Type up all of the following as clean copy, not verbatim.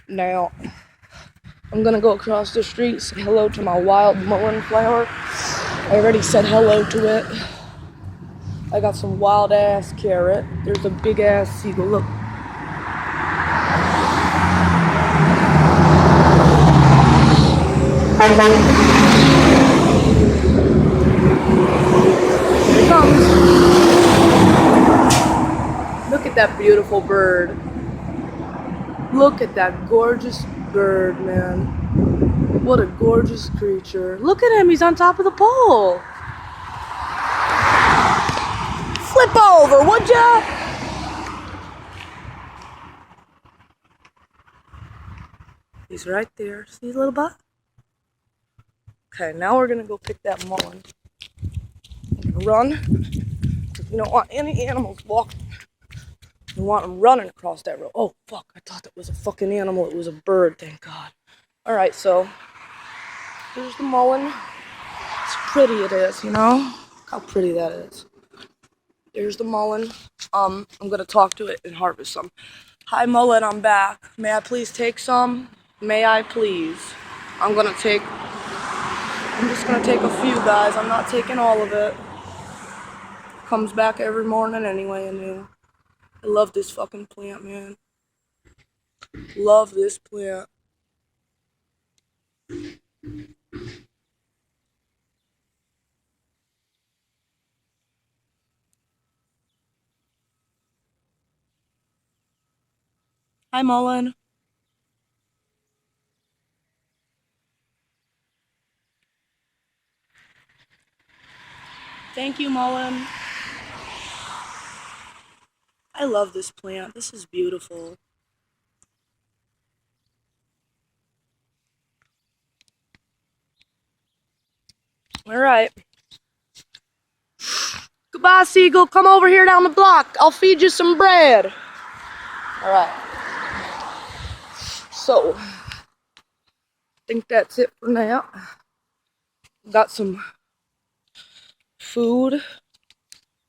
Now, I'm gonna go across the street, say hello to my wild mullen flower. I already said hello to it. I got some wild ass carrot. There's a big ass seagull. Look. Here it comes. Look at that beautiful bird. Look at that gorgeous bird, man. What a gorgeous creature. Look at him, he's on top of the pole. Flip over, would ya? He's right there. See his little butt? Okay, now we're gonna go pick that mullen. I'm gonna run. We don't want any animals walking. We want them running across that road. Oh, fuck. I thought that was a fucking animal. It was a bird, thank God. Alright, so here's the mullen. It's pretty it is, you know? Look how pretty that is. There's the mullen. I'm gonna talk to it and harvest some. Hi, mullen, I'm back. May I please take some? May I please? I'm just gonna take a few, guys. I'm not taking all of it. Comes back every morning anyway, and I love this fucking plant, man. Love this plant. Hi, mullen. Thank you, mullen. I love this plant. This is beautiful. Alright. Goodbye, Seagull. Come over here down the block. I'll feed you some bread. Alright. So, I think that's it for now. Got some food.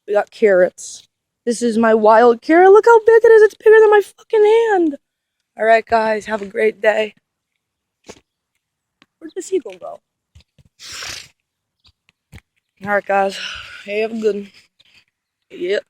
We got carrots. This is my wild carrot. Look how big it is. It's bigger than my fucking hand. Alright, guys. Have a great day. Where'd the seagull go? Alright, guys. Hey, have a good one. Yep.